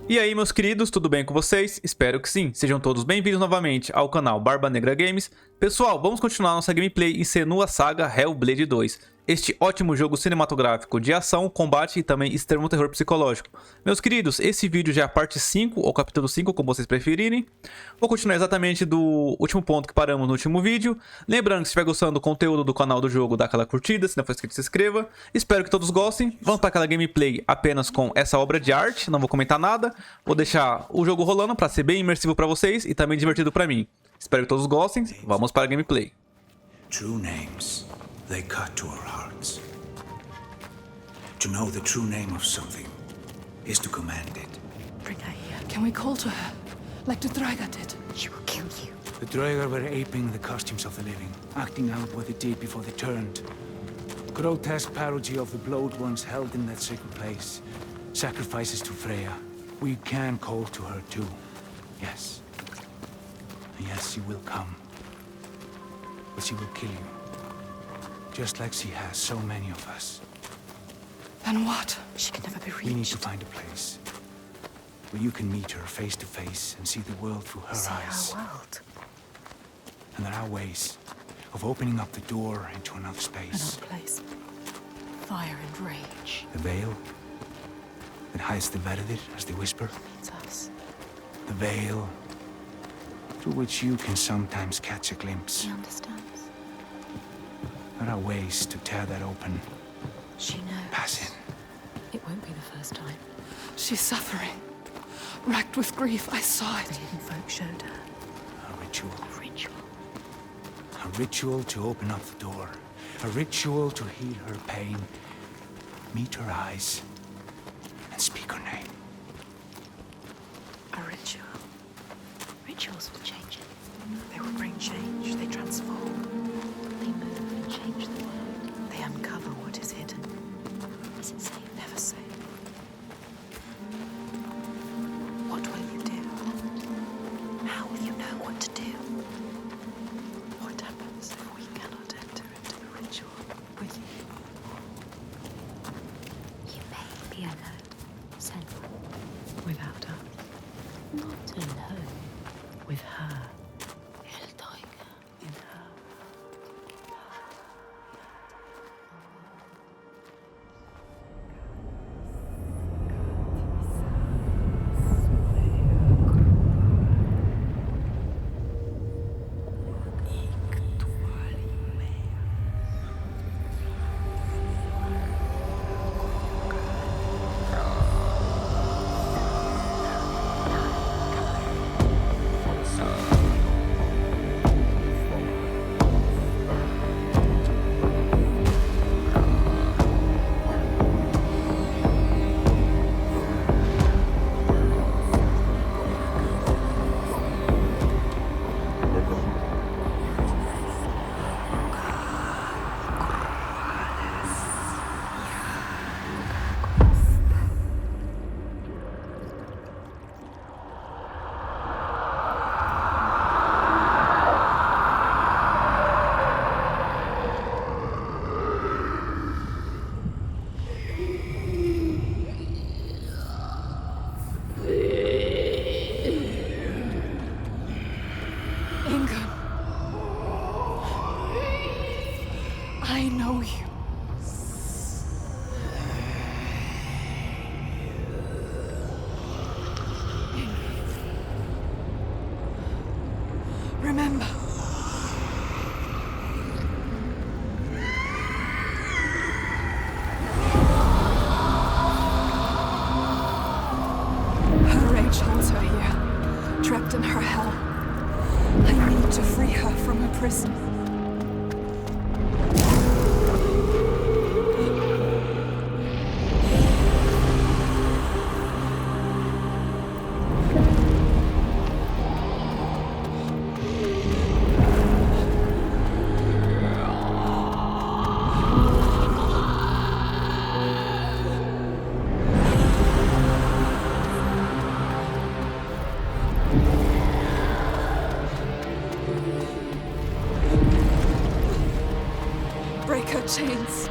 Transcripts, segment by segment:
E aí, meus queridos, tudo bem com vocês? Espero que sim. Sejam todos bem-vindos novamente ao canal Barba Negra Games. Pessoal, vamos continuar nossa gameplay em SENUA'S SAGA Hellblade 2. Este ótimo jogo cinematográfico de ação, combate e também extremo terror psicológico. Meus queridos, esse vídeo já é a parte 5 ou capítulo 5, como vocês preferirem. Vou continuar exatamente do último ponto que paramos no último vídeo. Lembrando que se estiver gostando do conteúdo do canal do jogo, dá aquela curtida, se não for inscrito, se inscreva. Espero que todos gostem. Vamos para aquela gameplay apenas com essa obra de arte, não vou comentar nada. Vou deixar o jogo rolando para ser bem imersivo para vocês e também divertido para mim. Espero que todos gostem. Vamos para a gameplay. True names, they cut to our hearts. To know the true name of something is to command it. Bring her here. Can we call to her, like the Draga did? She will kill you. The Draugr were aping the costumes of the living, acting out what they did before they turned. Grotesque parody of the blood ones held in that sacred place. Sacrifices to Freya. We can call to her too. Yes. And yes, she will come. But she will kill you. Just like she has so many of us. Then what? She can never be reached. We need to find a place where you can meet her face to face and see the world through her eyes. See our world. And there are ways of opening up the door into another space. Another place. Fire and rage. The veil that hides the Verdir, as they whisper. It's us. The veil through which you can sometimes catch a glimpse. She understands. There are ways to tear that open. She knows. Pass in. It won't be the first time. She's suffering. Racked with grief, I saw The it. hidden folk showed her. A ritual. A ritual. A ritual to open up the door. A ritual to heal her pain. Meet her eyes and speak her name. A ritual. Rituals will change it. They will bring change. They transform. They move and change the world. They uncover what is hidden. Is it safe? Never safe. What will you do? How will you know what to do? What happens if we cannot enter into the ritual with you? You may be alone, sent without us. Not alone, with her. In her. I know you. Remember. Her rage holds her here, trapped in her hell. I need to free her from her prison. Break her chains.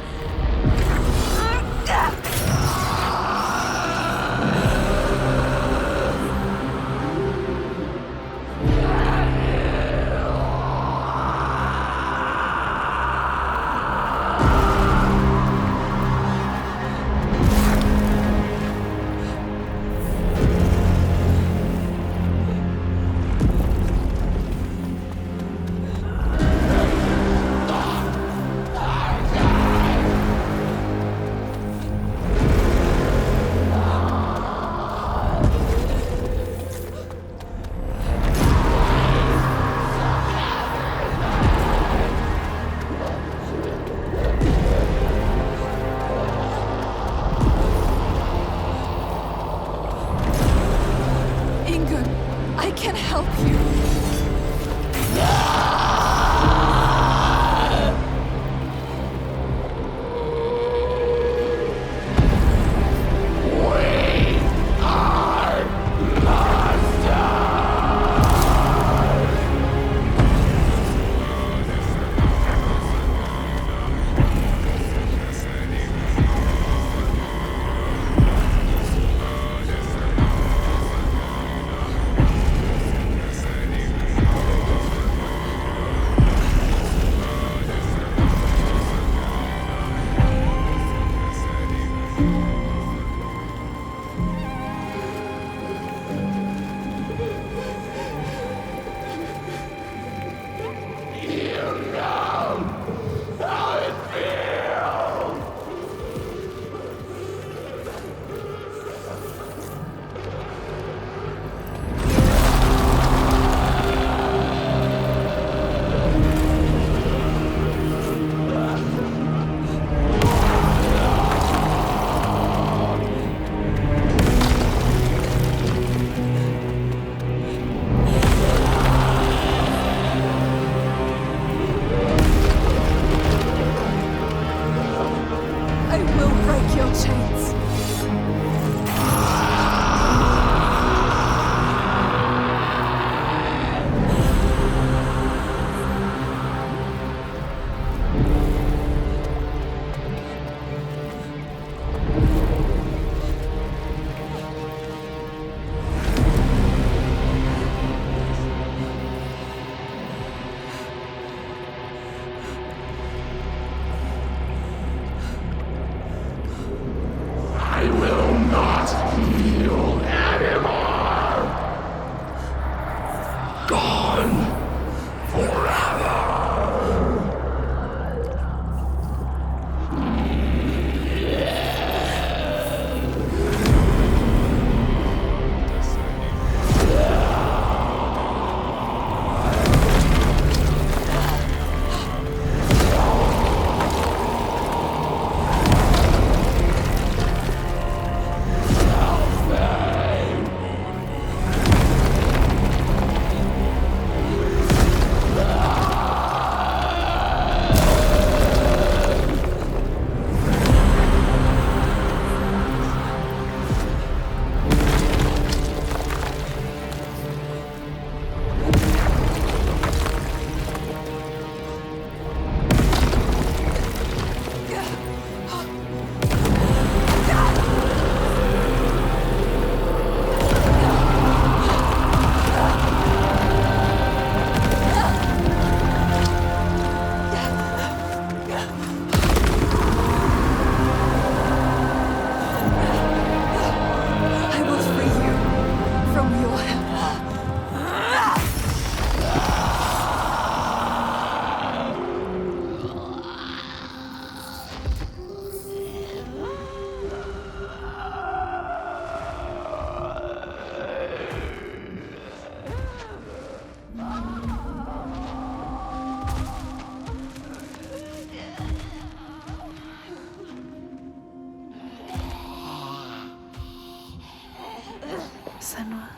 Senua.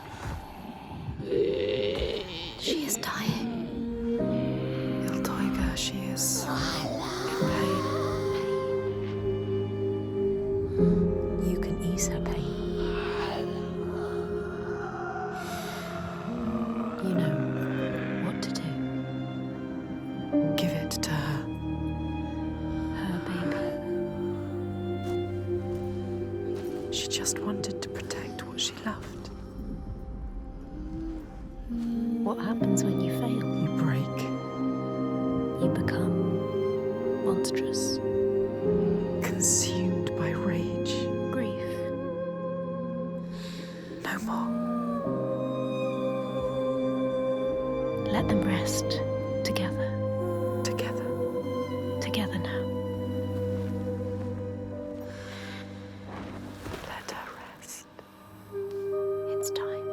She is dying. Iltoiga, she is in pain. You can ease her pain. You know what to do. Give it to her. Her baby. She just wanted to protect what she loved. What happens when you fail? You break. You become monstrous. Consumed by rage. Grief. No more. Let them rest together. Together. Together now. Let her rest. It's time.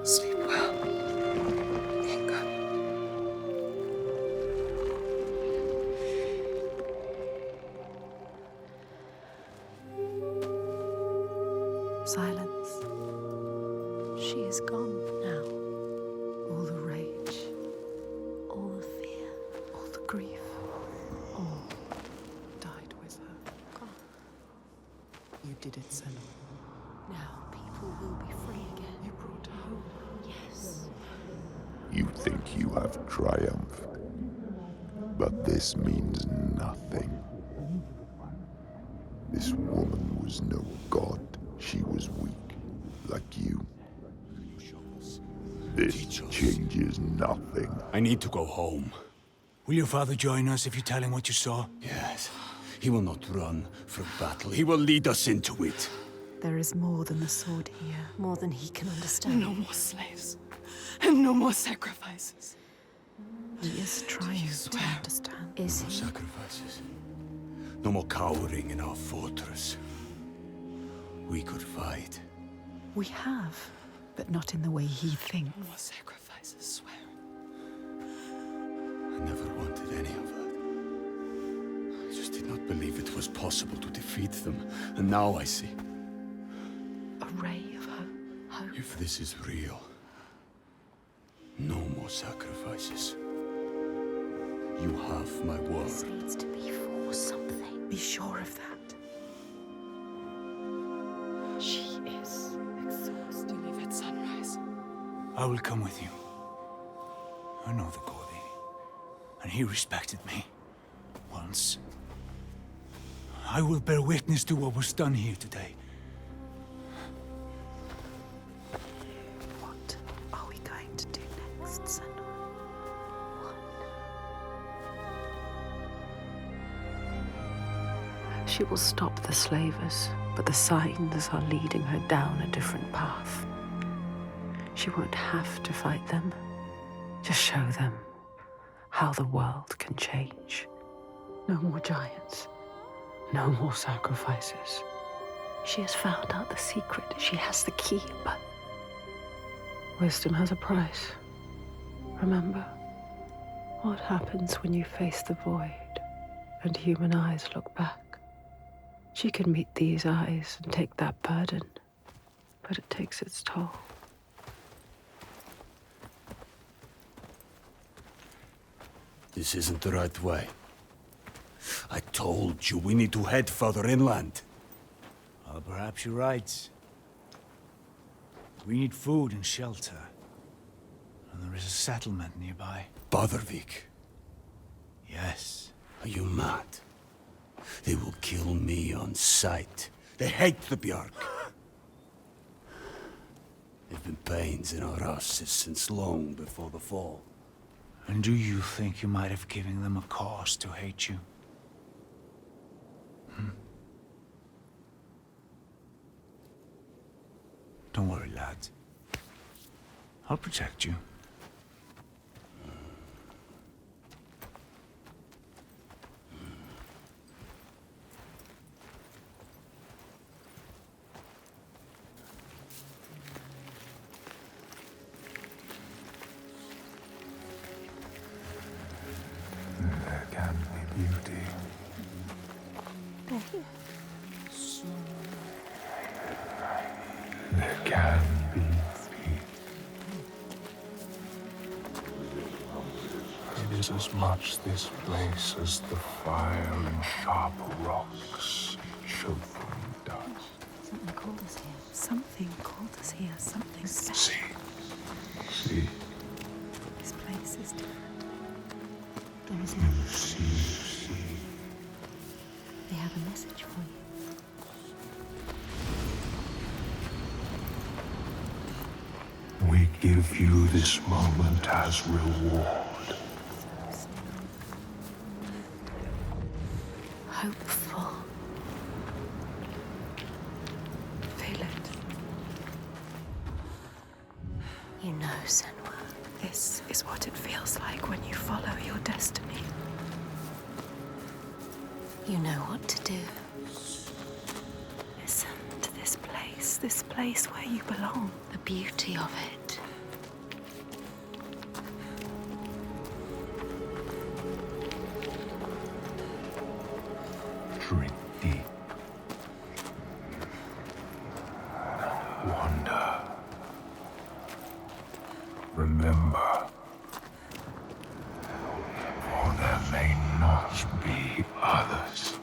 Sleep well. Inga. Silence. She is gone now. All the rage, all the fear, all the grief, all died with her. Gone. You did it, Senua. Now people will be free again. You brought her home. Yes. You think you have triumphed, but this means nothing. This woman was no god. She was weak, like you. This changes nothing. I need to go home. Will your father join us if you tell him what you saw? Yes. He will not run from battle. He will lead us into it. There is more than the sword here, more than he can understand. No more slaves. And no more sacrifices. He is trying to understand. Is he? Sacrifices. No more cowering in our fortress. We could fight. We have, but not in the way he thinks. No more sacrifices, swear. I never wanted any of that. I just did not believe it was possible to defeat them. And now I see. A ray of hope. If this is real, no more sacrifices. You have my word. This needs to be for something. Be sure of that. She is exhausted. You leave at sunrise. I will come with you. I know the Gordy, and he respected me. Once. I will bear witness to what was done here today. What are we going to do next, Senua? She will stop the slavers, but the signs are leading her down a different path. She won't have to fight them. Just show them how the world can change. No more giants. No more sacrifices. She has found out the secret. She has the key, but wisdom has a price. Remember, what happens when you face the void and human eyes look back? She can meet these eyes and take that burden, but it takes its toll. This isn't the right way. I told you we need to head further inland. Well, perhaps you're right. We need food and shelter. And there is a settlement nearby. Bothervik? Yes. Are you mad? They will kill me on sight. They hate the Bjark. They've been pains in our asses since long before the fall. And do you think you might have given them a cause to hate you? Don't worry, lad. I'll protect you. There can be beauty. They're here. There can be peace. It is as much this place as the fire and sharp rocks choking dust. Something called us here. Something called us here. Something special. See. This place is different. There is You no... see. They have a message for you. We give you this moment as reward. Hopeful. Feel it. You know, Senua, this is what it feels like when you follow your destiny. You know what to do. Listen to this place where you belong. The beauty of it. Drink deep. Wonder. Remember. For there may not be others.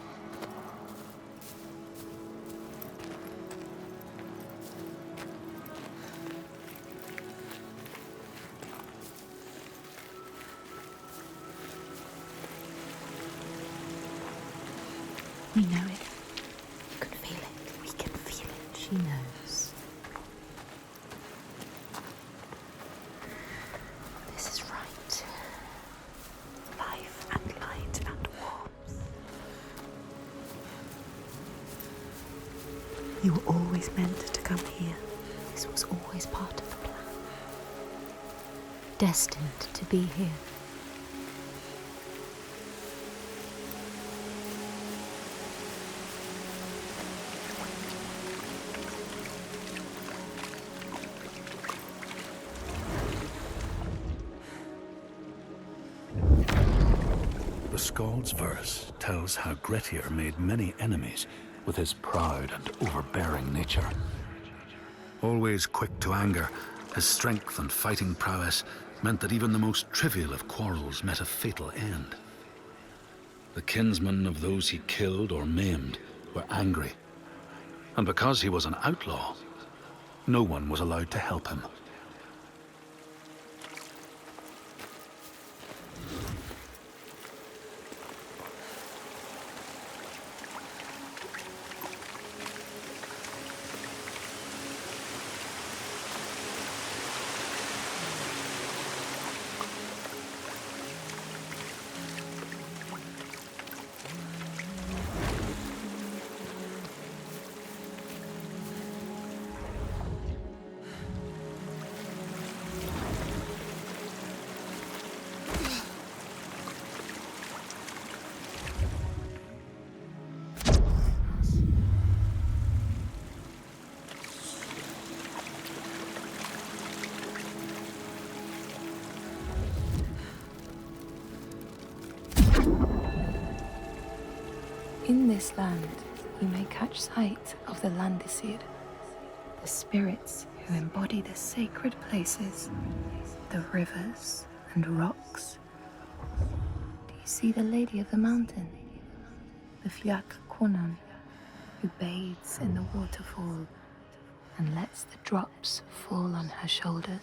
We know it. You can feel it. We can feel it. She knows. This is right. Life and light and warmth. You were always meant to come here. This was always part of the plan. Destined to be here. The Skald's verse tells how Grettir made many enemies with his proud and overbearing nature. Always quick to anger, his strength and fighting prowess meant that even the most trivial of quarrels met a fatal end. The kinsmen of those he killed or maimed were angry, and because he was an outlaw, no one was allowed to help him. In this land, you may catch sight of the Landisir, the spirits who embody the sacred places, the rivers and rocks. Do you see the Lady of the Mountain, the Fliak Konan, who bathes in the waterfall and lets the drops fall on her shoulders?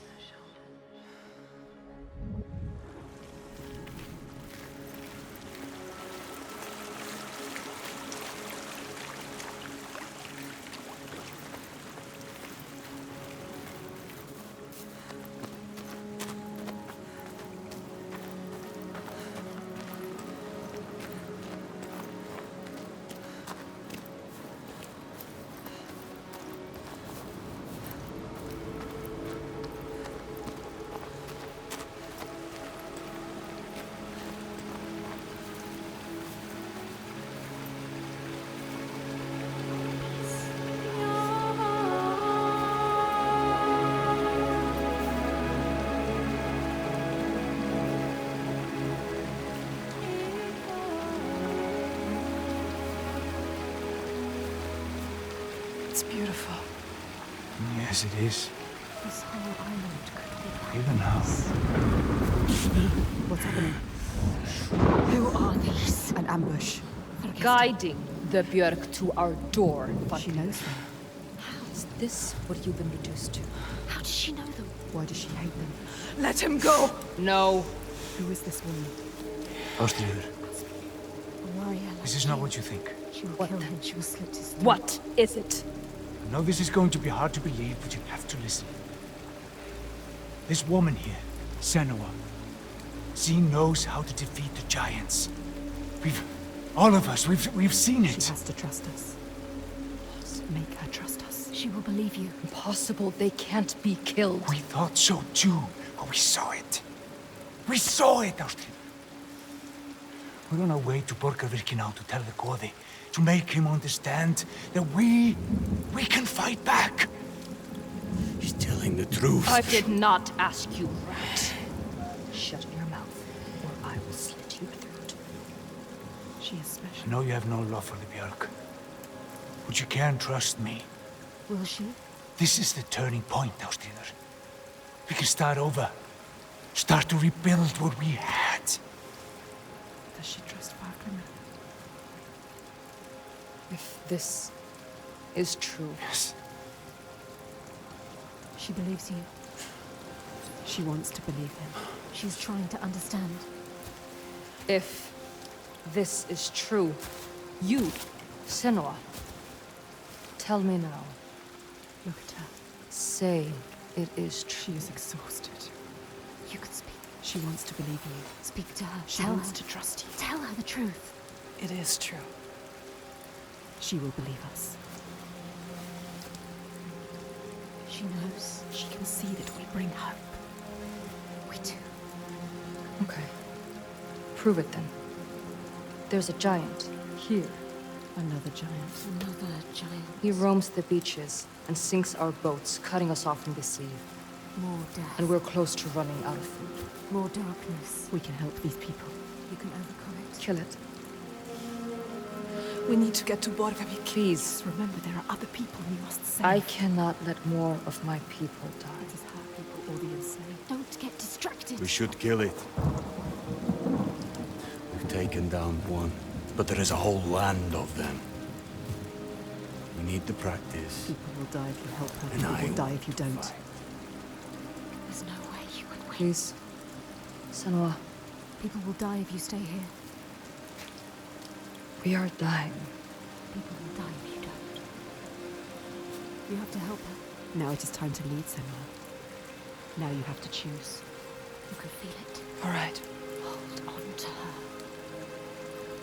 It's beautiful. Yes, it is. This whole island could be like Even now. What's happening? Who are these? An ambush. Guiding the Björk to our door. She knows them. Is this what you've been reduced to? How does she know them? Why does she hate them? Let him go! No. Who is this woman? Ástríður, Warrior this is not what you think. She will kill him. She will slit his throat. What is it? I know this is going to be hard to believe, but you have to listen. This woman here, Senua, she knows how to defeat the giants. All of us, we've seen it. She has to trust us. Make her trust us. She will believe you. Impossible. They can't be killed. We thought so too, but we saw it. We saw it, Ástríður. We're on our way to Borgarvirki now to tell the Goði, to make him understand that we can fight back. He's telling the truth. I did not ask you, rat. Shut your mouth, or I will slit your throat. She is I special. know you have no love for the Björk, but you can trust me. Will she? This is the turning point, Ástríður. We can start over. Start to rebuild what we had. Does she trust Fargrim? If this is true, Yes. She believes you. She wants to believe him. She's trying to understand. if this is true, you, Senua, tell me now. Look at her. Say it is true. She is exhausted. You can speak. She wants to believe you. Speak to her. She Tell wants her. to trust you. Tell her the truth. It is true. She will believe us. She knows. She can see that we bring hope. We do. Okay. Prove it then. There's a giant here. Another giant. Another giant. He roams the beaches and sinks our boats, cutting us off from the sea. More death. And we're close to running out of food. More darkness. We can help these people. You can overcome it. Kill it. We need to get to Barba Negra. Please. Remember, there are other people we must save. I cannot let more of my people die. It is her people or the insane. Don't get distracted. We should kill it. We've taken down one, but there is a whole land of them. We need to practice. People will die if you help her. And People I will die if you don't. fight. There's no way you can win. Please. Senua, People will die if you stay here. we are dying. People will die if you don't. You have to help her. Now it is time to lead, Senua. Now you have to choose. You can feel it. All right. Hold on to her.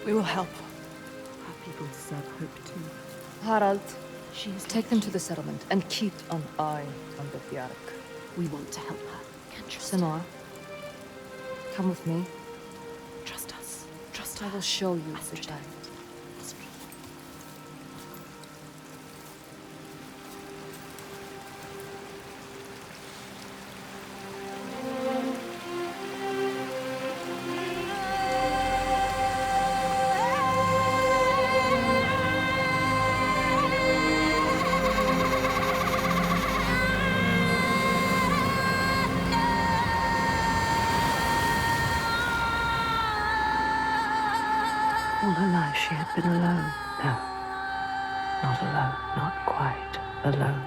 We will help. Her people deserve hope too. Harald, She is take them to the settlement and keep an eye on the Bjark. We want to help her. Can't trust her. Senua, come with me. Trust us. Trust I her. will show you the Astrid. giant. Astrid. All her life she had been alone. No, not alone, not quite alone.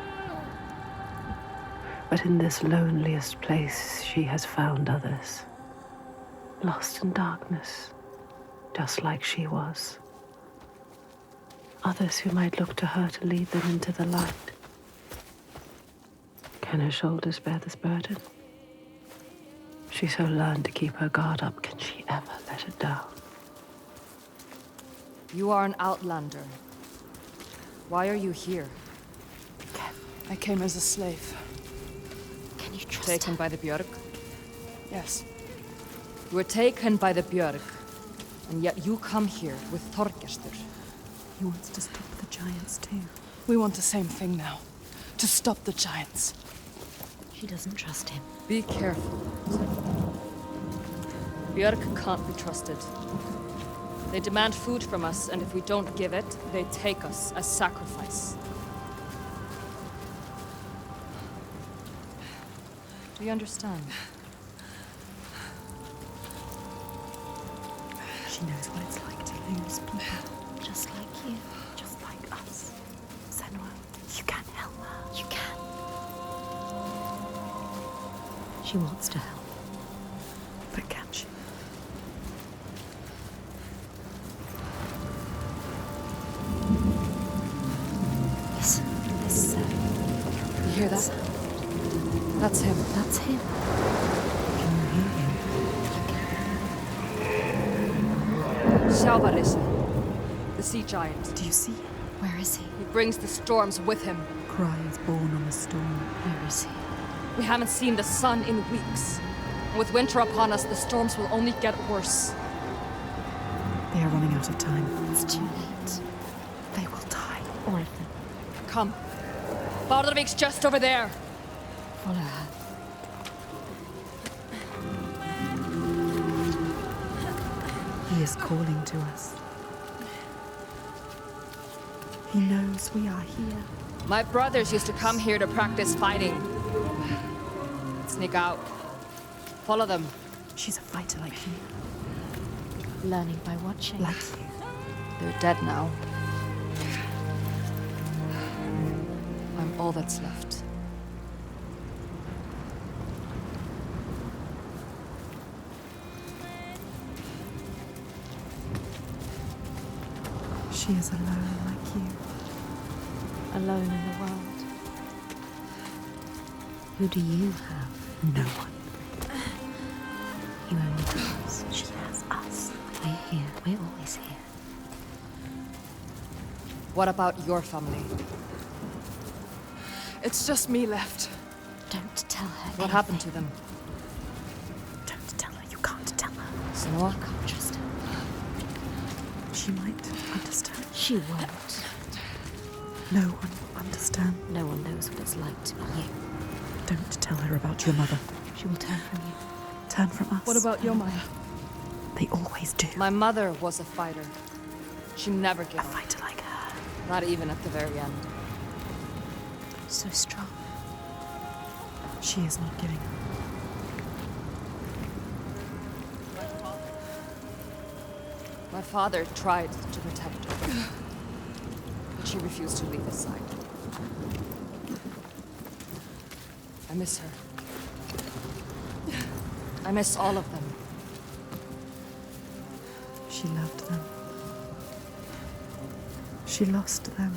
But in this loneliest place she has found others, lost in darkness, just like she was. Others who might look to her to lead them into the light. Can her shoulders bear this burden? She so learned to keep her guard up, can she ever let it down? You are an outlander. Why are you here? I came as a slave. Can you trust Taken her? by the Björk? Yes. You were taken by the Björk, and yet you come here with Þorgestur. He wants to stop the giants too. We want the same thing now. To stop the giants. She doesn't trust him. Be careful. Björk can't be trusted. They demand food from us, and if we don't give it, they take us as sacrifice. Do you understand? She knows what it's like to lose people. Just like you. Just like us. Senua, you can help her. You can. She wants to help. But can she? Listen, listen. You hear that? That's him. That's him. Can you hear him? Salvar, the sea giant. Do you see him? Where is he? He brings the storms with him. Cry is born on the storm. Where is he? We haven't seen the sun in weeks. And with winter upon us, the storms will only get worse. They are running out of time. It's too late. They will die. All of them. Come. Bardavik's just over there. Follow her. He is calling to us. He knows we are here. My brothers used to come here to practice fighting. Sneak out. Follow them. She's a fighter like you. Learning by watching. Like you. They're dead now. I'm all that's left. She is alone like you. Alone in the world. Who do you have? No one. You only have us. She has us. We're here. We're always here. What about your family? It's just me left. Don't tell her. What happened to them? Don't tell her. You can't tell her. Senua? I can't trust her. She might understand. She won't. No one will understand. No one knows what it's like to be you. Don't tell her about your mother. She will turn from you. Turn from us. What about your mother? They always do. My mother was a fighter. She never gave A up. fighter like her. Not even at the very end. So strong. She is not giving up. My father tried to protect her, but she refused to leave his side. I miss her. I miss all of them. She loved them. She lost them.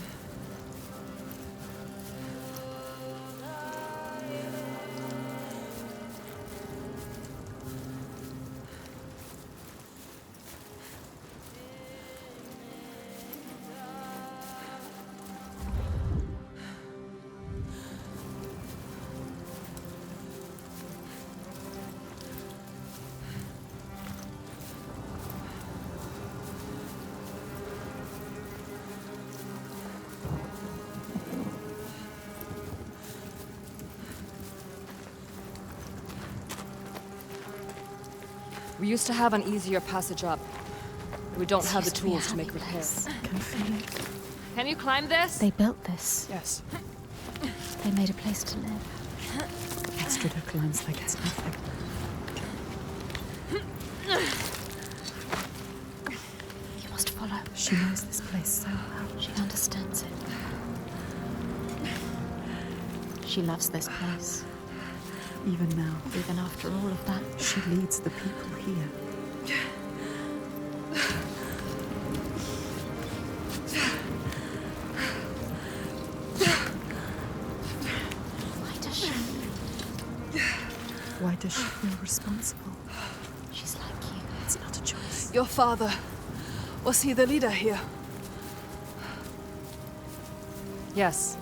We used to have an easier passage up. We don't have the tools to make repairs. I can feel it. Can you climb this? They built this. Yes. They made a place to live. Estrada climbs like it's nothing. You must follow. She knows this place so well. She understands it. She loves this place. Even now, Even after all of that. she leads the people here. Why does she? Why does she feel responsible? She's like you. It's not a choice. Your father. Was he the leader here? Yes.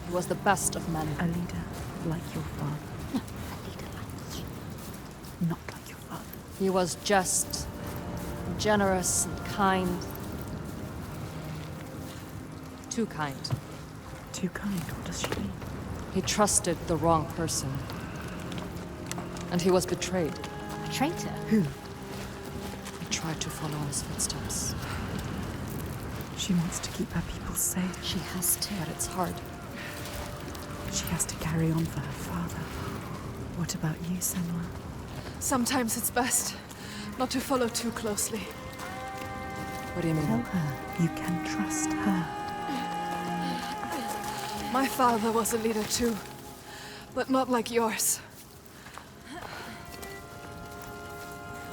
He was the best of men. A leader like your father. No, a leader like you. Not like your father. He was just, generous and kind. Too kind. Too kind, what does she mean? He trusted the wrong person. And he was betrayed. A traitor? Who? He tried to follow in his footsteps. She wants to keep her people safe. She has to. But it's hard. She has to carry on for her father. What about you, Senua? Sometimes it's best not to follow too closely. What do you Tell mean? her you can trust her. My father was a leader too, but not like yours.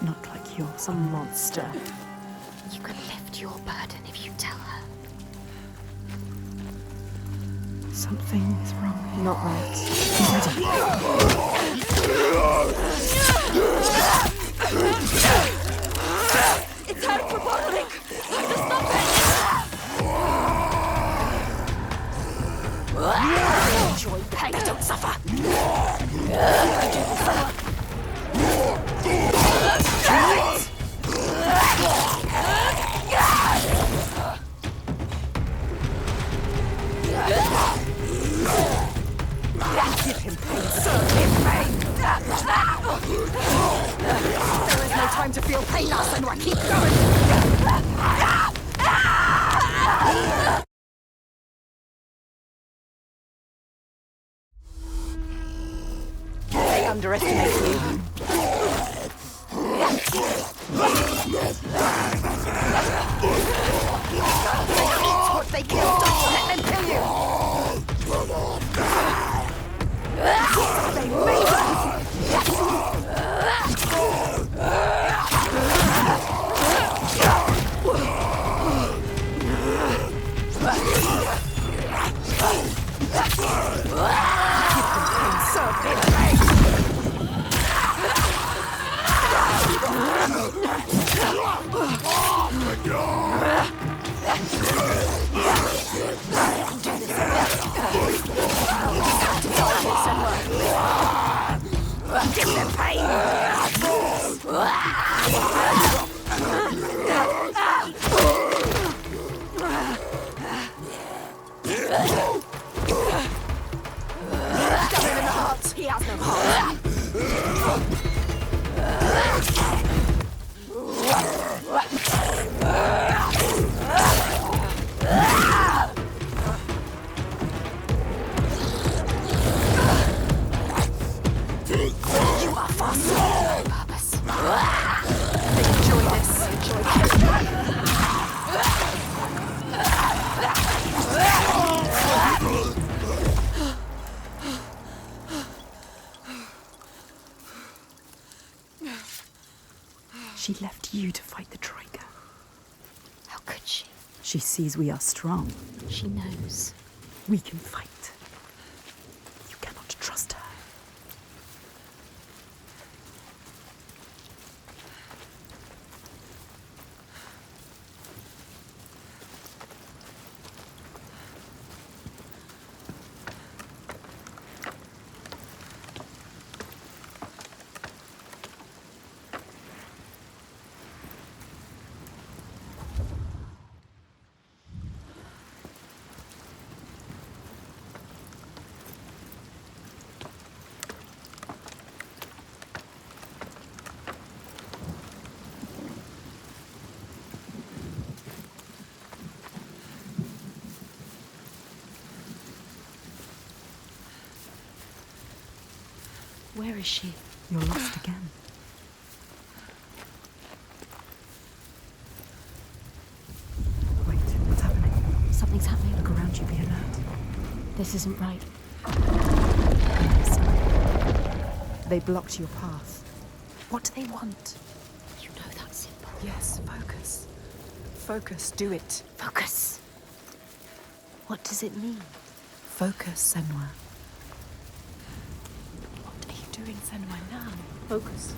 Not like yours, a monster. You can lift your burden if you tell her. Something is wrong here. Not right. It's hard for bottling! Have to stop it! Enjoy pain. Don't suffer. Give him pain, serve him pain! There is no time to feel pain now, Senua. Keep going! They underestimate you. Eat what they kill. Don't let them kill you. They made Stab him in the heart. He has no heart. You are far stronger than purpose. Enjoy this. Enjoy this. She left you to fight the Troika. How could she? She sees we are strong. She knows. We can fight. You cannot trust her. Where is she? You're lost again. Wait, what's happening? Something's happening. Look around you, be alert. This isn't right. They blocked your path. What do they want? You know that's simple. Yes, focus. Focus, do it. Focus. What does it mean? Focus, Senua. What are you doing, Senua, now? Focus.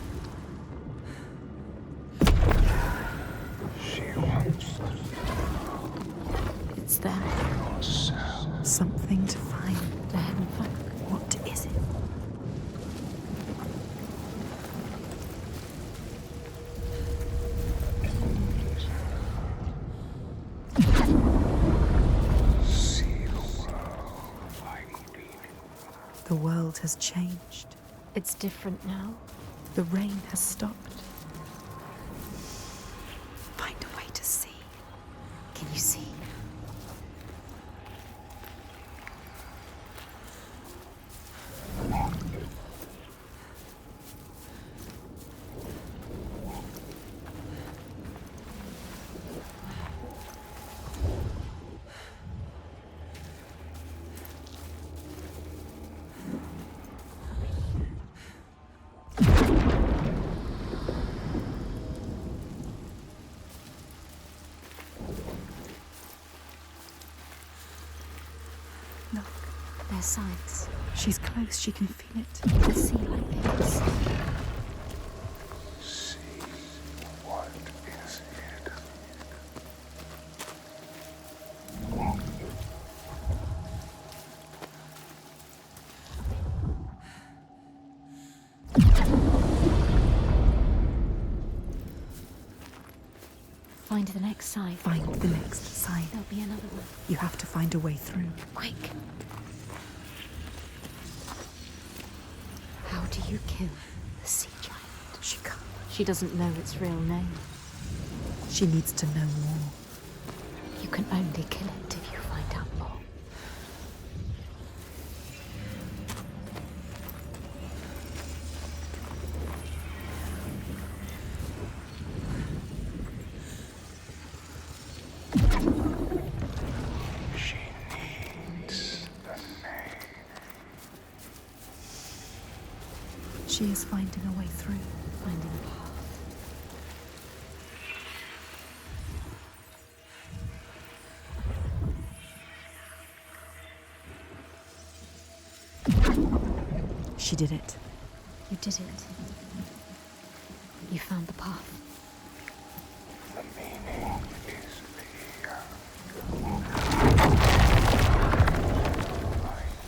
She wants It's there. yourself. Something to find. The hidden folk. What is it? See the world like me. The world has changed. It's different now. The rain has stopped. Find a way to see. Can you see? Look, There's signs. she's close. She can feel it. The sea like this. See what is hidden. Find the next sign. Find the next sign. There'll be another one. You have to find a way through. Quick. How do you kill the sea giant? She can't. She doesn't know its real name. She needs to know more. You can only kill it if you find out more. She needs the name. She is finding a way through. Finding a path. She did it. You did it. You found the path. The meaning is here.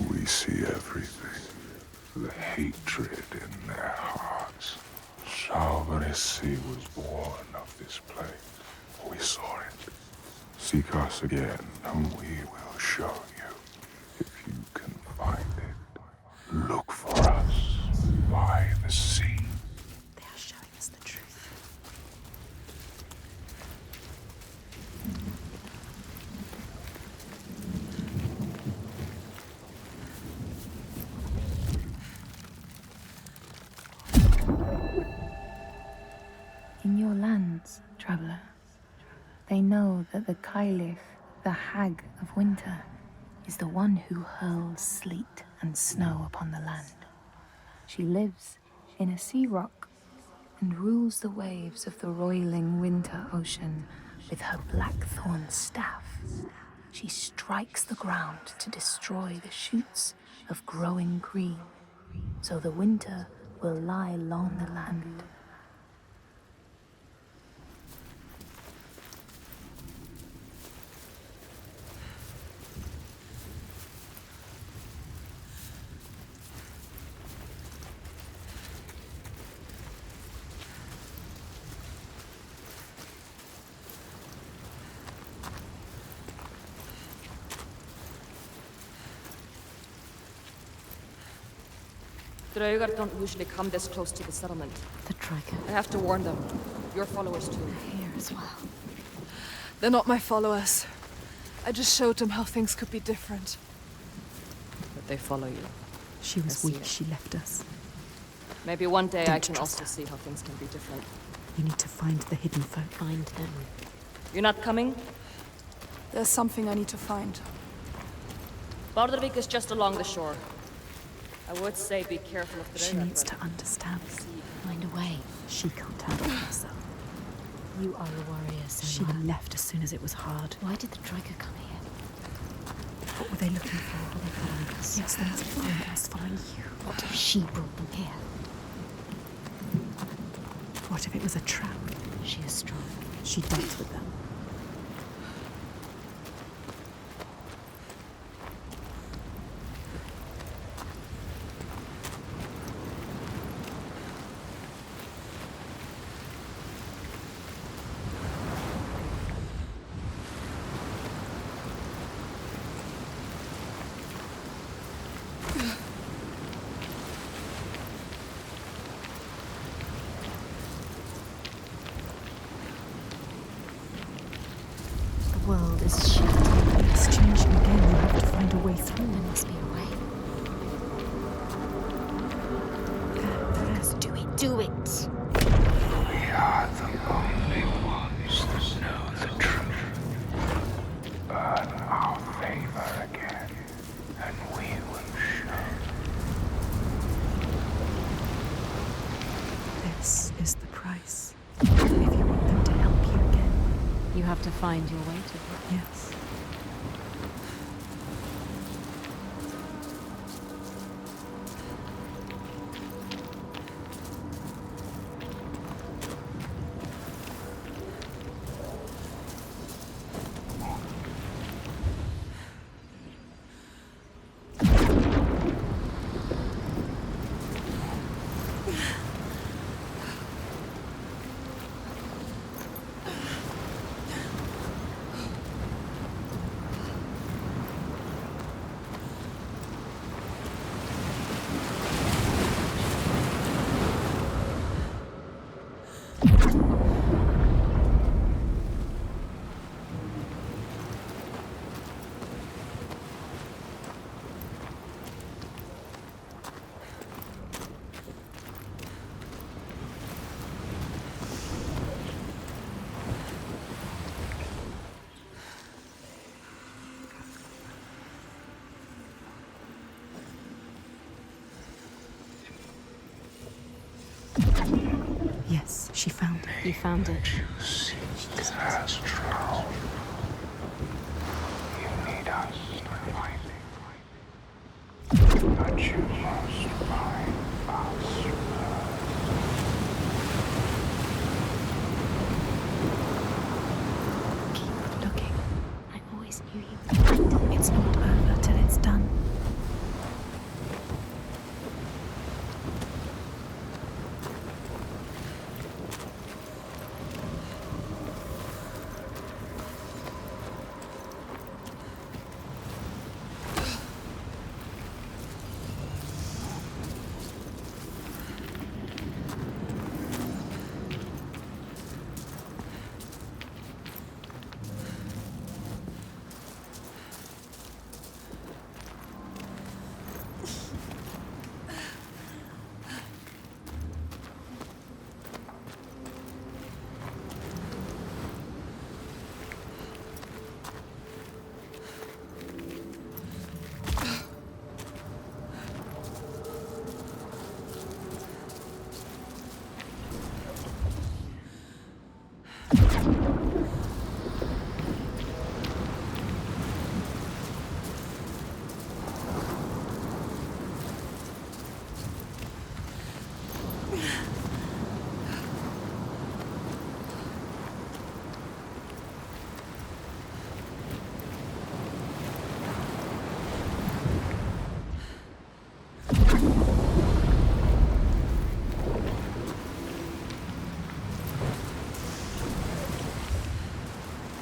We see everything. The hatred in their hearts. Salvarissi was born of this place. We saw it. Seek us again, and we will show you. They know that the Kailich, the hag of winter, is the one who hurls sleet and snow upon the land. She lives in a sea rock and rules the waves of the roiling winter ocean with her blackthorn staff. She strikes the ground to destroy the shoots of growing green, so the winter will lie long the land. Draugar don't usually come this close to the settlement. The Dragon. I have to warn them. Your followers too. Here as well. They're not my followers. I just showed them how things could be different. But they follow you. She was weak, she left us. Maybe one day I Don't can trust also her. see how things can be different. You need to find the hidden folk. Find them. You're not coming? There's something I need to find. Bardavik is just along the shore. I would say be careful of the She Draugar, needs but to understand. Find a way. She can't handle herself. You are a warrior, so She left as soon as it was hard. Why did the Dragon come here? What were they looking for? Are they following us? Yes, they must be following us, following you. What if she brought them here? What if it was a trap? She is strong. She dealt with them. The world is shifting. It's changing again. You have to find a way through. There must be a way. Just do it. Do it! We are the only ones that know the truth. Earn our favor again, and we will show. This is the price. If you want them to help you again. You have to find your way to it. Yes. Yes, she found it. You found it. You seek as true. You need us to find it. But you must find us first. Keep looking. I always knew you would find it. It's not over till it's done.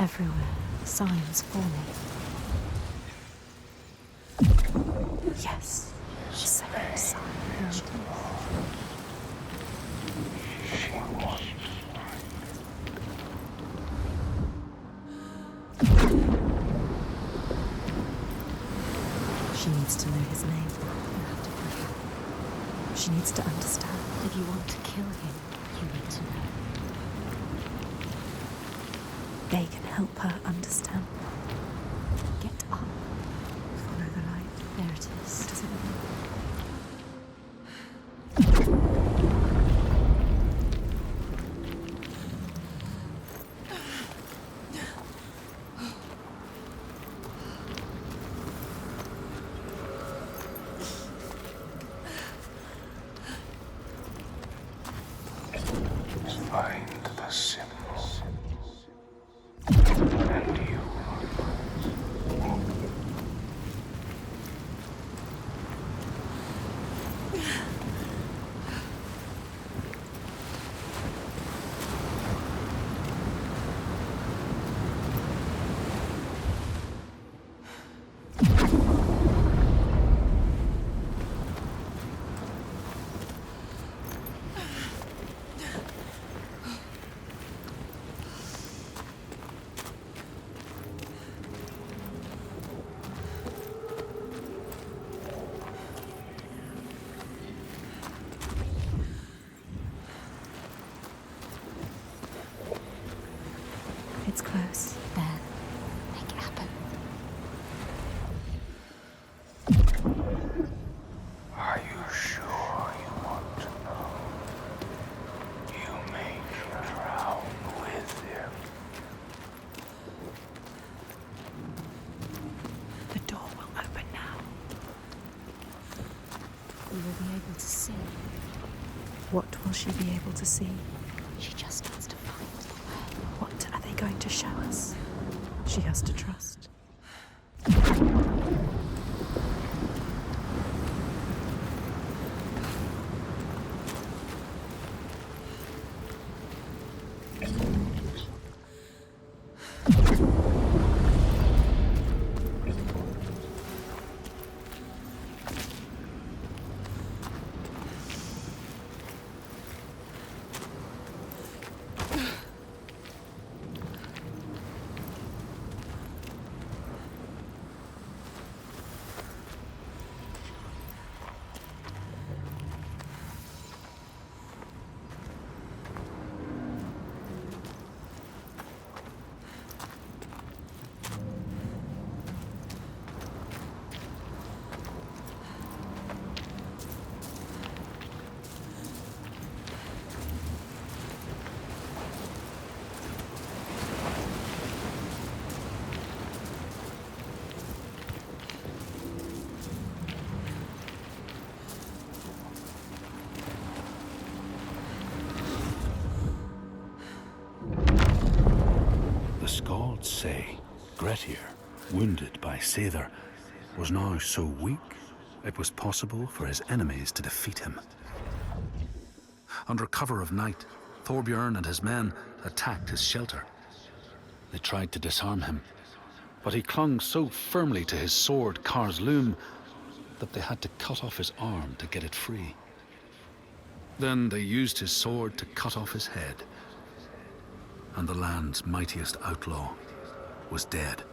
Everywhere, signs forming. Yes, the second sign. There it is. She needs to know his name. You have to kill him. She needs to understand. If you want to kill him, you need to know. They can help her understand. Get up. Follow the light. There it is. What does it mean? Find the symbol, and you It's close. There. Make it happen. Are you sure you want to know? You may drown with him. The door will open now. We will be able to see. What will she be able to see? She just needs to find the way. What are they going to show us? She has to trust. The Skalds say Grettir, wounded by Seidr, was now so weak it was possible for his enemies to defeat him. Under cover of night, Thorbjorn and his men attacked his shelter. They tried to disarm him, but he clung so firmly to his sword, Kar's Loom, that they had to cut off his arm to get it free. Then they used his sword to cut off his head, and the land's mightiest outlaw was dead.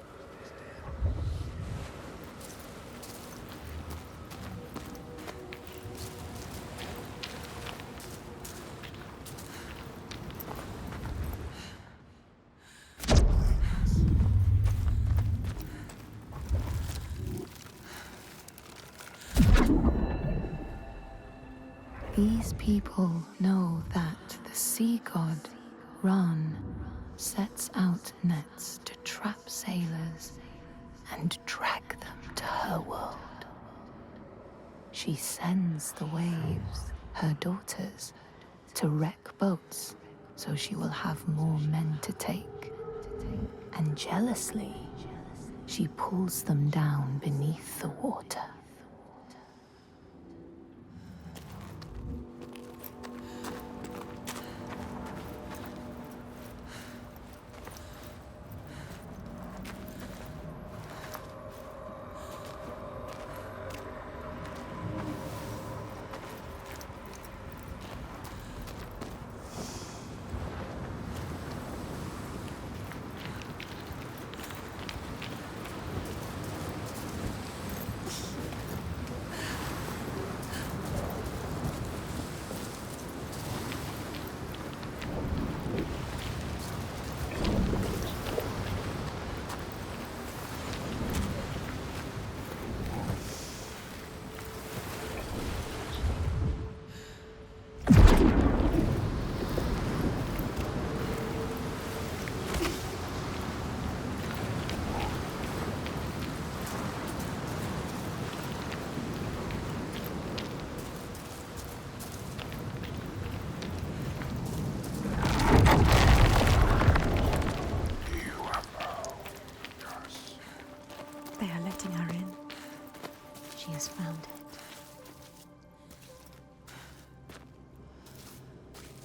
These people know that the sea god, Ran, sets out nets to trap sailors and drag them to her world. She sends the waves, her daughters, to wreck boats so she will have more men to take. And jealously, she pulls them down beneath the water. letting her in. She has found it.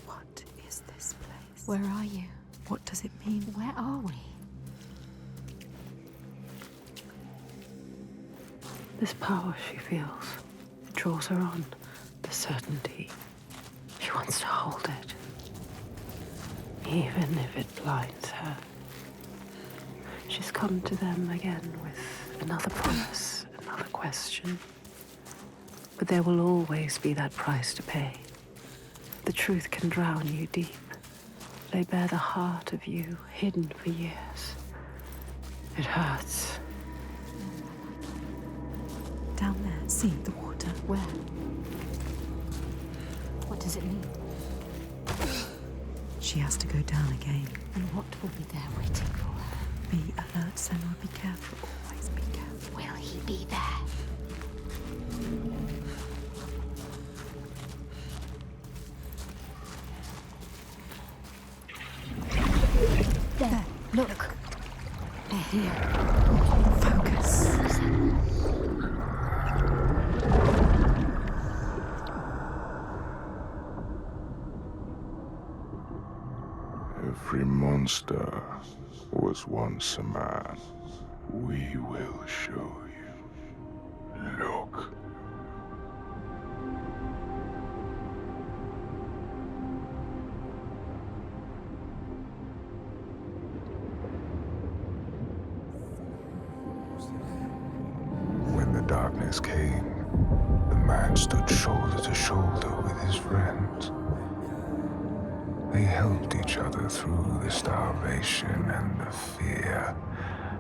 What is this place? Where are you? What does it mean? Where are we? This power she feels, it draws her on. The certainty. She wants to hold it. Even if it blinds her. She's come to them again with another promise, another question. But there will always be that price to pay. The truth can drown you deep. Lay bare the heart of you, hidden for years. It hurts. Down there, see the water. Where? What does it mean? She has to go down again. And what will be there waiting for her? Be alert, Senua. Be careful. Always be careful. Will he be there? There. Look. They're here. Focus. Every monster was once a man. We will show you. Look. When the darkness came, the man stood shoulder to shoulder with his friends. They helped each other through the starvation and the fear,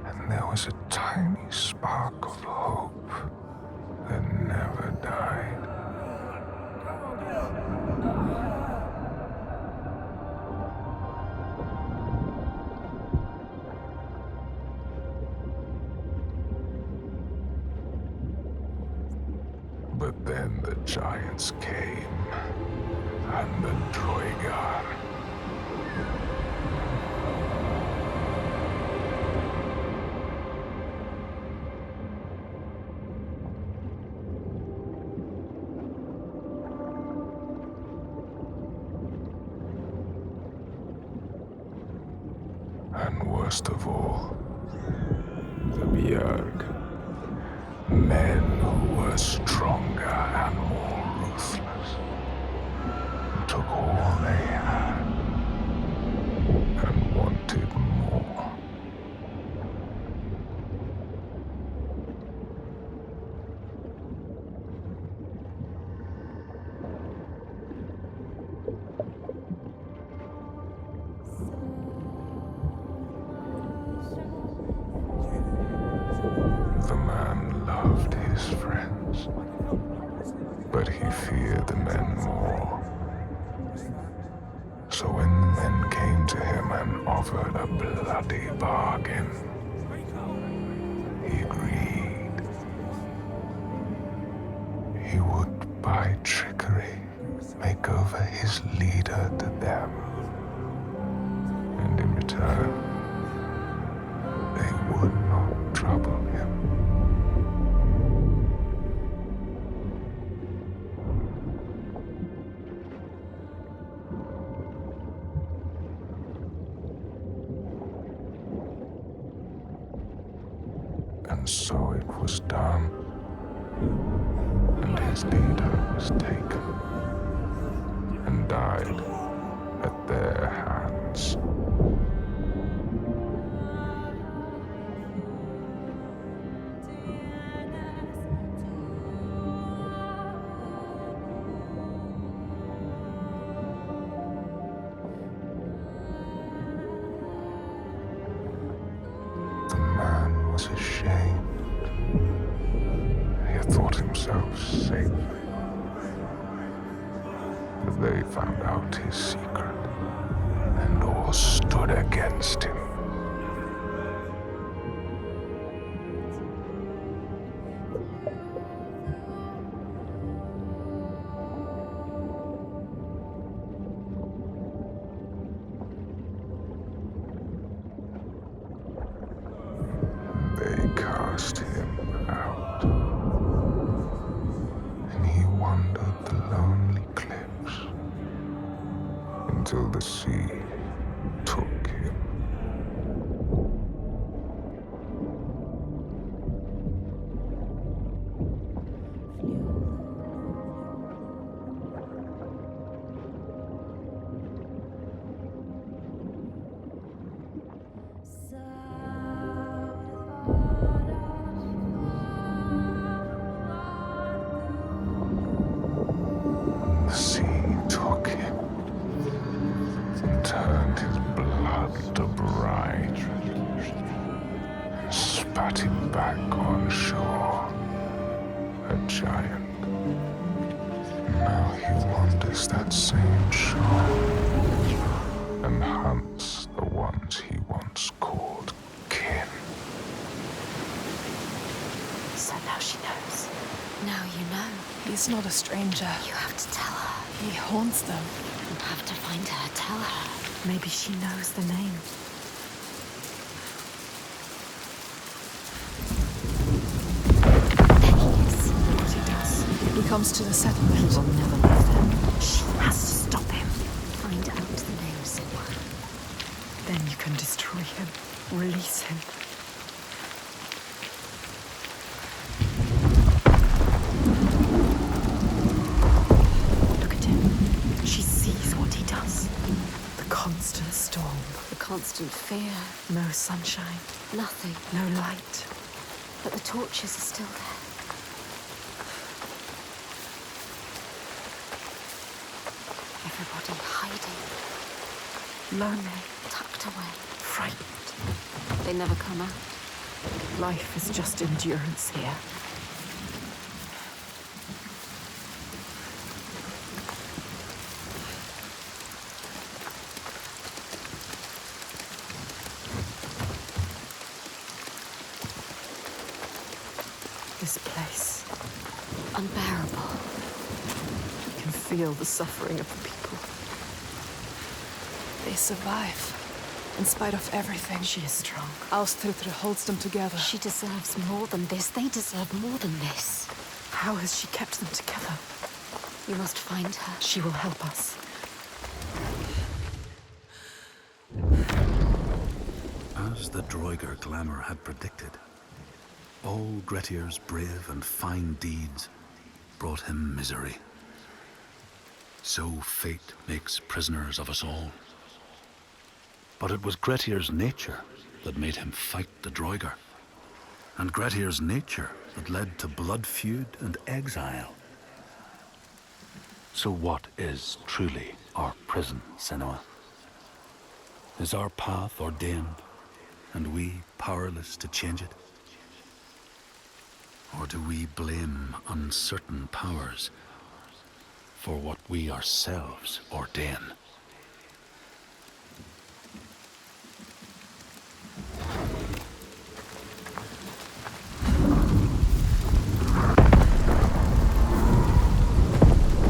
and there was a tiny spark of hope that never died. But then the giants came, and the Droigar. And worst of all, the Bjerg. Men who were stronger and more ruthless. Took all they had and wanted more. The man loved his friends, but he feared the men more. So when the men came to him and offered a bloody bargain, he agreed. He would, by trickery, make over his leader to them. And in return, they would not trouble him. And so it was done, and his leader was taken and died at their hands. The man was ashamed. He had thought himself safe. But they found out his secret, and all stood against him. They cast him the sea took him. The sea took him and turned his blood to brine and spat him back on shore, a giant. Now he wanders that same shore and hunts the ones he once called kin. So now she knows. Now you know. He's not a stranger. You have to tell her. He haunts them. You have to find her. Tell her. Maybe she knows the name. There he is. What he does. He comes to the settlement. He will never leave them. She has to stop him. Find out the name, Senua. Then you can destroy him. Release him. Look at him. She sees what he does. The constant storm. The constant fear. No sunshine. Nothing. No light. But the torches are still there. Everybody hiding. Lonely. Tucked away. Frightened. They never come out. Life is just endurance here. This place. Unbearable. You can feel the suffering of the people. They survive. In spite of everything. She is strong. Ástríðr holds them together. She deserves more than this. They deserve more than this. How has she kept them together? You must find her. She will help us. As the Droiger glamour had predicted, all Grettir's brave and fine deeds brought him misery. So fate makes prisoners of us all. But it was Grettir's nature that made him fight the Droiger, and Grettir's nature that led to blood feud and exile. So what is truly our prison, Senua? Is our path ordained, and we powerless to change it? Or do we blame uncertain powers for what we ourselves ordain?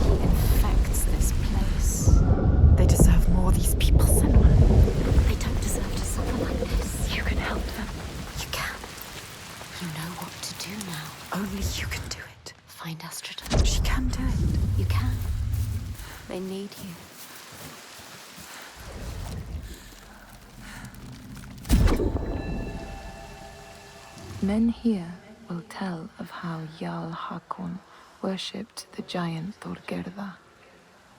He infects this place. They deserve more, these people, Senua. They don't deserve to suffer like this. You can help them. You can. You know what to do now. Only you can do it. Find Astrid. She can do it. You can. They need you. Men here will tell of how Jarl Hakon worshipped the giant Þorgerða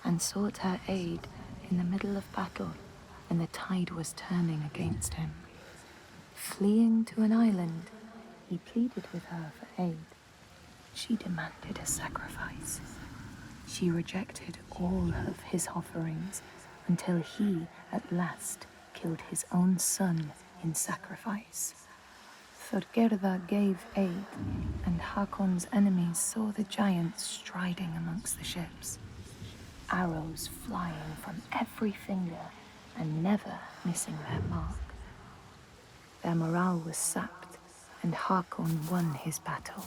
and sought her aid in the middle of battle when the tide was turning against him. Fleeing to an island, he pleaded with her for aid. She demanded a sacrifice. She rejected all of his offerings until he, at last, killed his own son in sacrifice. Þorgerða gave aid, and Hakon's enemies saw the giants striding amongst the ships, arrows flying from every finger and never missing their mark. Their morale was sapped, and Hakon won his battle.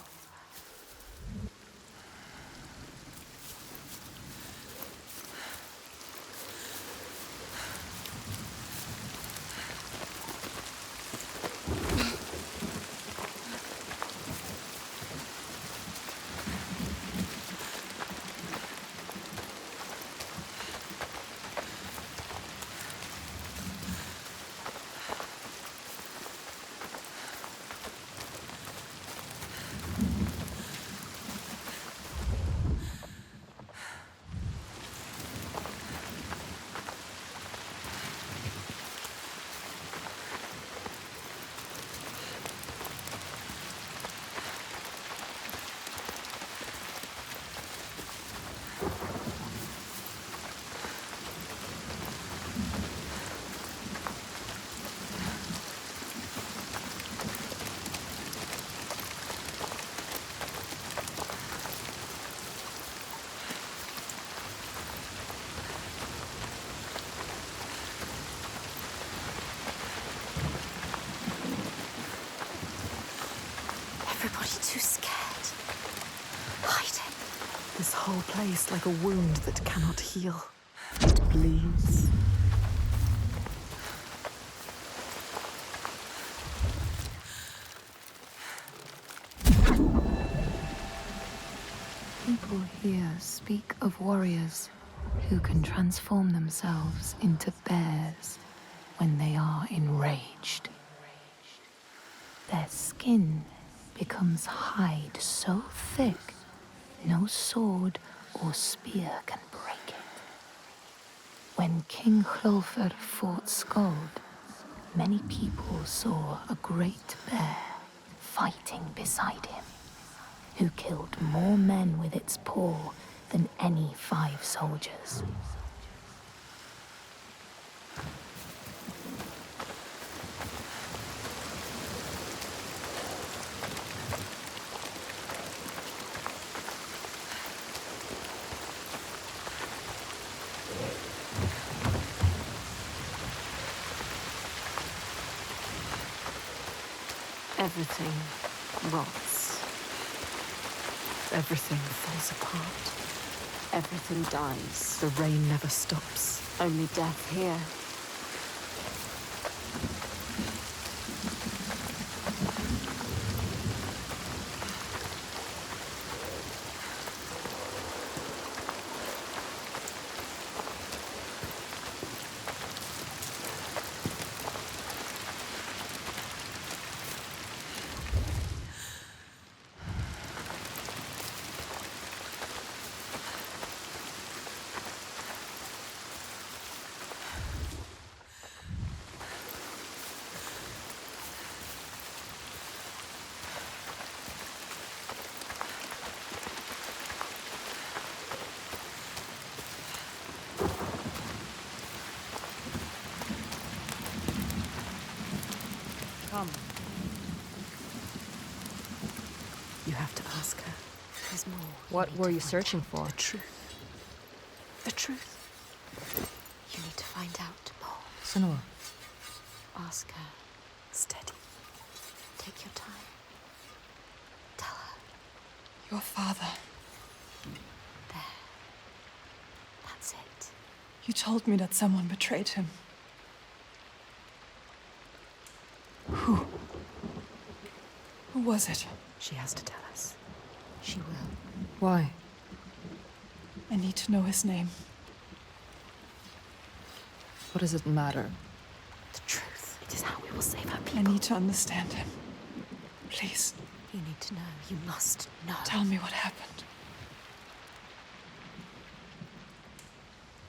scared. Hiding. This whole place like a wound that cannot heal. It bleeds. People here speak of warriors who can transform themselves into bears when they are enraged. Their skin becomes hide so thick, no sword or spear can break it. When King Hrolfr fought Skald, many people saw a great bear fighting beside him, who killed more men with its paw than any 5 soldiers. Everything rots. Everything falls apart. Everything dies. The rain never stops. Only death here. Come. You have to ask her. There's more. What were you searching for? The truth. The truth. You need to find out more. Senua. Ask her. Steady. Take your time. Tell her. Your father. There. That's it. You told me that someone betrayed him. Who? Who was it? She has to tell us. She will. Why? I need to know his name. What does it matter? The truth. It is how we will save our I people. need to understand him. Please. You need to know. You must know. Tell me what happened.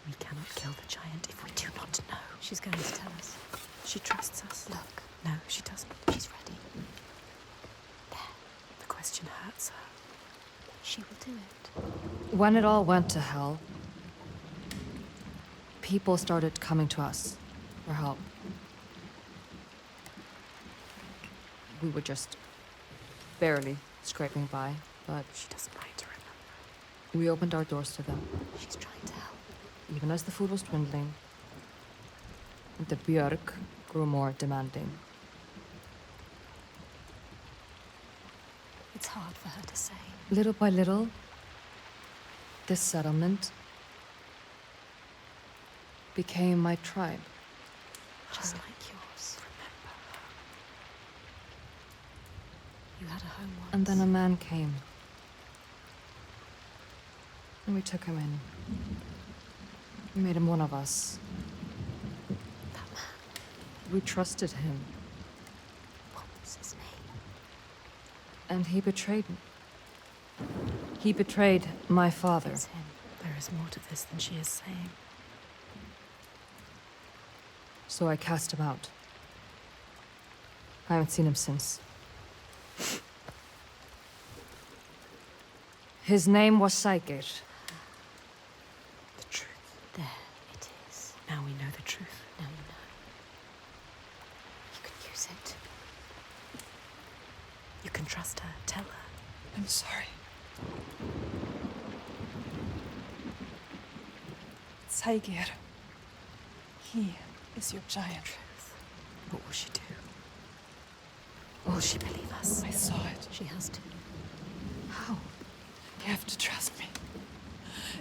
We cannot kill the giant if we do not know. She's going to tell us. She trusts us. Look. No, she doesn't. She's ready. There. The question hurts her. She will do it. When it all went to hell, people started coming to us for help. We were just barely scraping by, but She doesn't like to remember. we opened our doors to them, She's trying to help. even as the food was dwindling, and the Björk grew more demanding. It's hard for her to say. Little by little, this settlement became my tribe. Just like yours. Remember her. You had a home once. And then a man came. And we took him in. We made him one of us. That man. We trusted him. What was his name? And he betrayed me. He betrayed my father. It's him. There is more to this than she is saying. So I cast him out. I haven't seen him since. His name was Saikir. The truth. There it is. Now we know the truth. Now you know. You can use it. You can trust her. Tell her. I'm sorry. Saigir. He is your giant. Truth. What will she do? Will she believe us? I saw it. She has to. How? You have to trust me.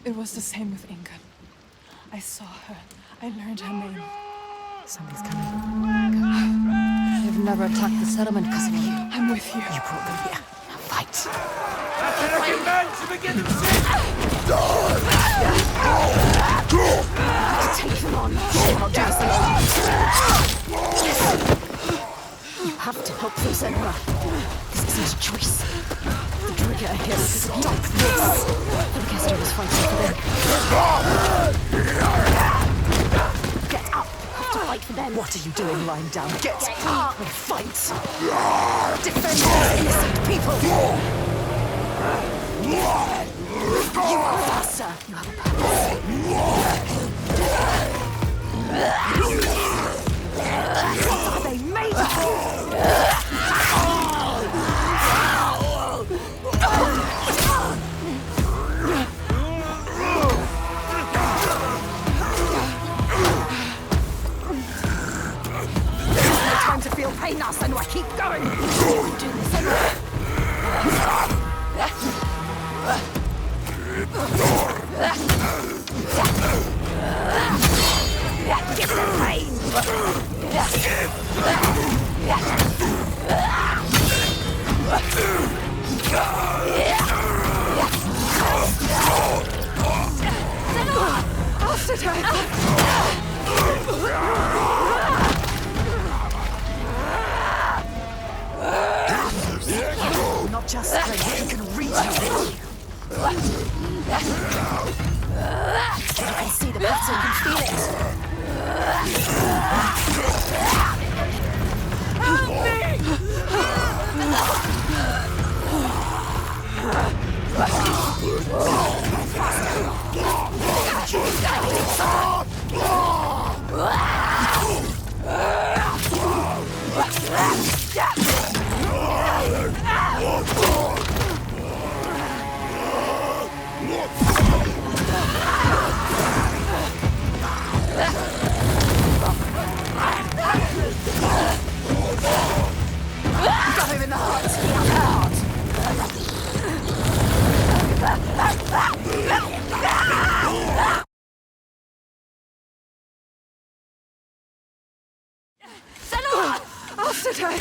It was the same with Ingun. I saw her. I learned her name. Somebody's coming. They've never attacked the settlement because of you. I'm with you. You brought them here. Now fight. Take them on. I'll do this alone. You have to help them, Senua. This isn't a choice. The trigger here to stop this. Orchestra was fighting for them. Get up. You have to fight for them. What are you doing lying down? Get up and fight. Defend those innocent people. You are faster. You have a purpose. What are they made of? No time to feel pain now, Senua. Keep going. You can do this, Senua. Give them pain! I'll sit her. Not just strength, you can reach it. You can see the pattern, you can feel it. Help me! Got him in the heart. He has a heart. Senua! I'll sit her.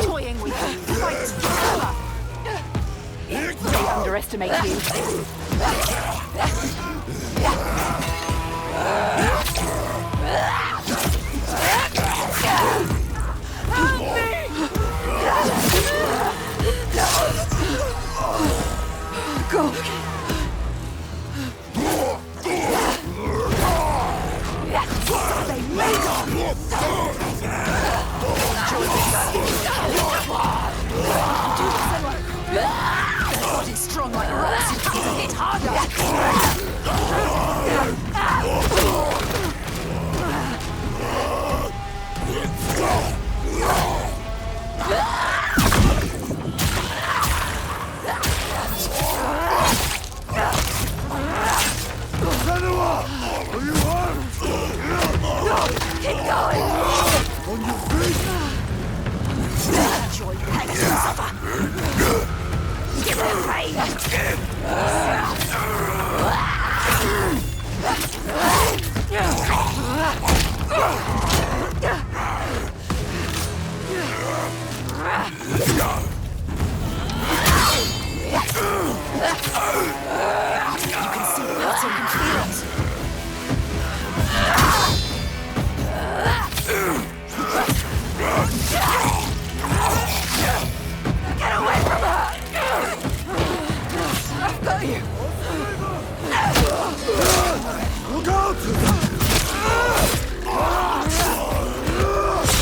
Toying with you. Fight together. They underestimate you. Go. They made Their body's strong like rocks. You have to hit harder. Keep going. On your feet! Enjoy pain and suffer. Give them pain. You can see the pattern and feel it. Get away from her! I've got you! Look out!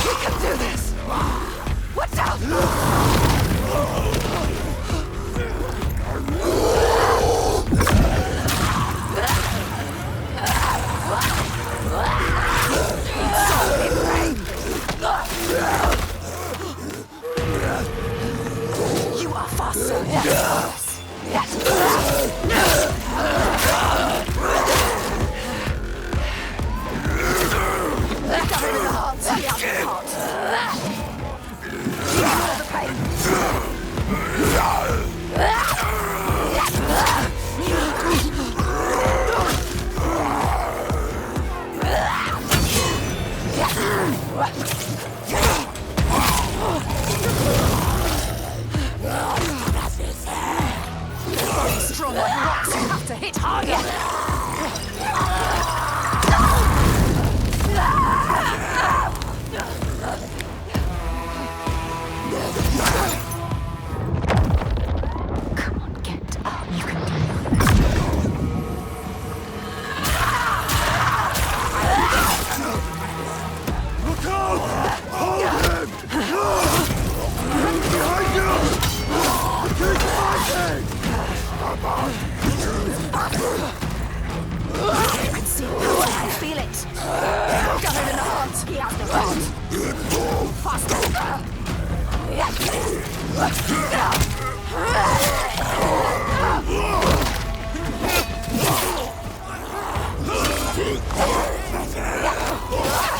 We can do this! Watch out! Strong like rocks, you have to hit harder! Come on, get up. You can do it. Look out! Hold him! Behind you! Keep fighting! You can see it, I feel it! Got it in the heart! He has the heart! Faster!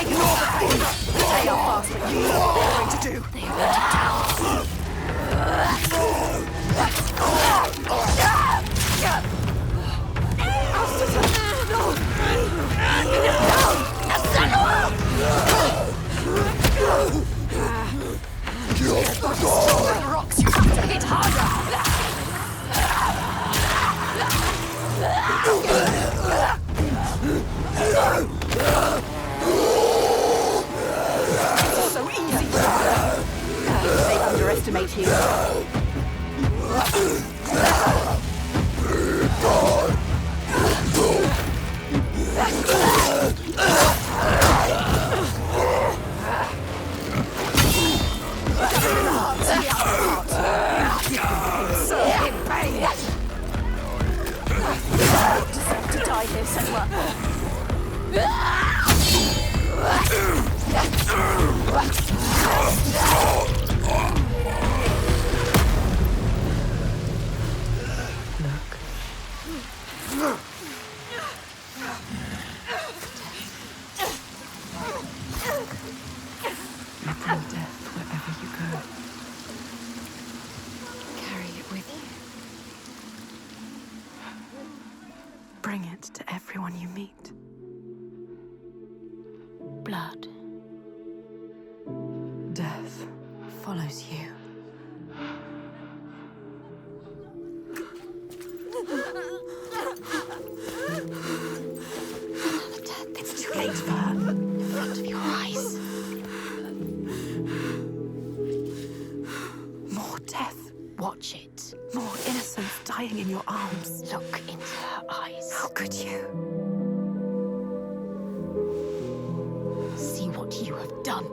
Ignore the pain! They are fast, but you know what they're going to do! They are going to rocks, you have to hit harder! This is so easy! They underestimate you. To die here, Senua. You bring death wherever you go. Carry it with you. Bring it to everyone you meet. Blood Death follows you. It's too late for her. In front of your eyes. More death. Watch it. More innocence dying in your arms. Look into her eyes. How could you? See what you have done.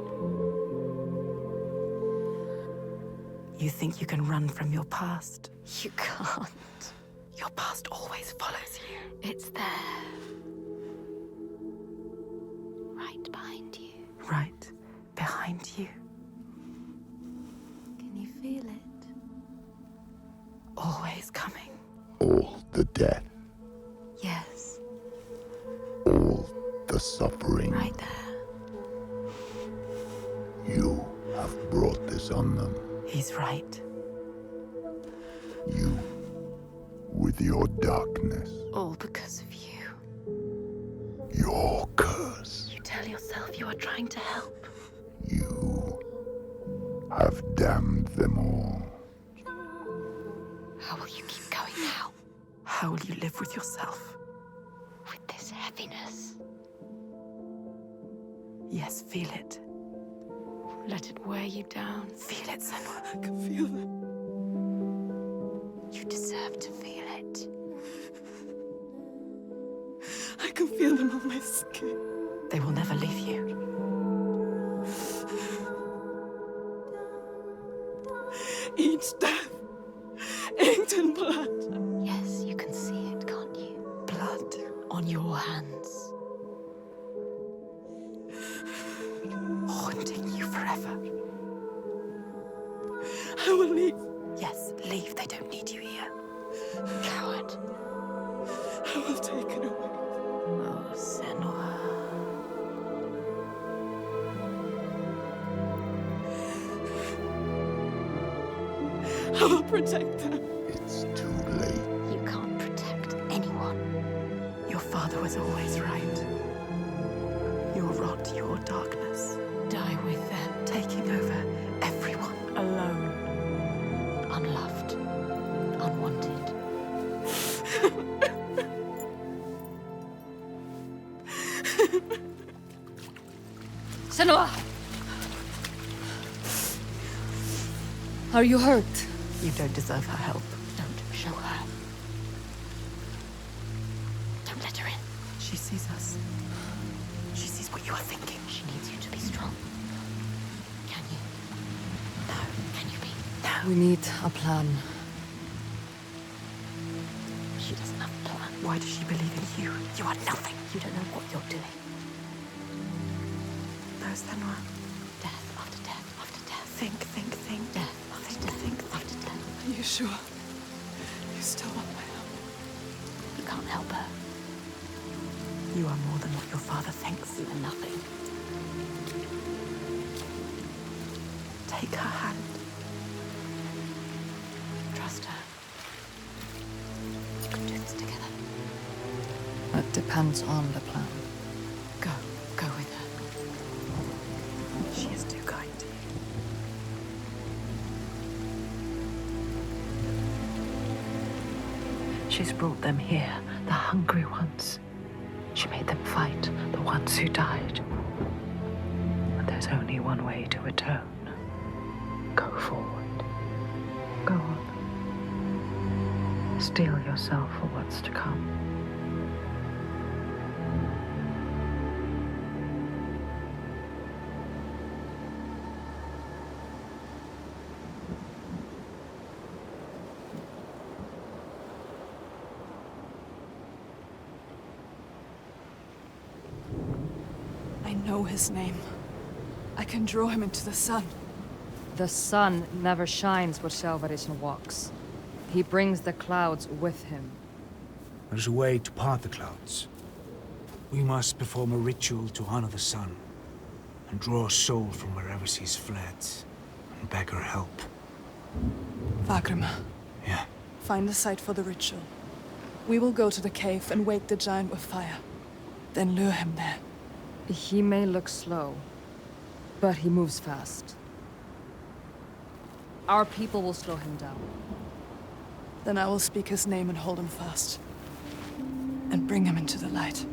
You think you can run from your past? You can't. Your past always follows you. It's there. Right behind you. Right behind you. Can you feel it? Always coming. All the death, Yes. all the suffering. Right there. You have brought this on them. He's right. You, with your darkness, All because of you. your curse. You tell yourself you are trying to help. You have damned them all. How will you keep going now? How will you live with yourself? With this heaviness. Yes, feel it. Let it wear you down. Feel it, Senua. I can feel it. You deserve to feel it. I can feel them on my skin. They will never leave you. Each death inked in blood. Yes, you can see it, can't you? Blood On your hands. haunting you forever. I will leave. Yes, leave. They don't need you here. Coward. I will take it away. Oh, Senua. I will protect them. It's too late. You can't protect anyone. Your father was always right. Your rot, your darkness. Senua! Are you hurt? You don't deserve her help. Don't show her. Don't let her in. She sees us. She sees what you are thinking. She needs you to be strong. Can you? No. Can you be? No. We need a plan. She doesn't have a plan. Why does she believe in you? You are nothing. You don't know what you're doing. There's Senua. Death after death after death. Think. Death after death after death. Are you sure? You still want my help? You can't help her. You are more than what your father thinks. You are nothing. Take her hand. Trust her. You can do this together. It depends on the plan. Go with her. She is too kind to you. She's brought them here, the hungry ones. She made them fight, the ones who died. But there's only one way to atone. Go forward. Go on. Steel yourself for what's to come. I know his name. I can draw him into the sun. The sun never shines where Salvation walks. He brings the clouds with him. There's a way to part the clouds. We must perform a ritual to honor the sun, and draw a soul from wherever she's fled, and beg her help. Vagrima. Yeah. Find a site for the ritual. We will go to the cave and wake the giant with fire. Then lure him there. He may look slow, but he moves fast. Our people will slow him down. Then I will speak his name and hold him fast. And bring him into the light.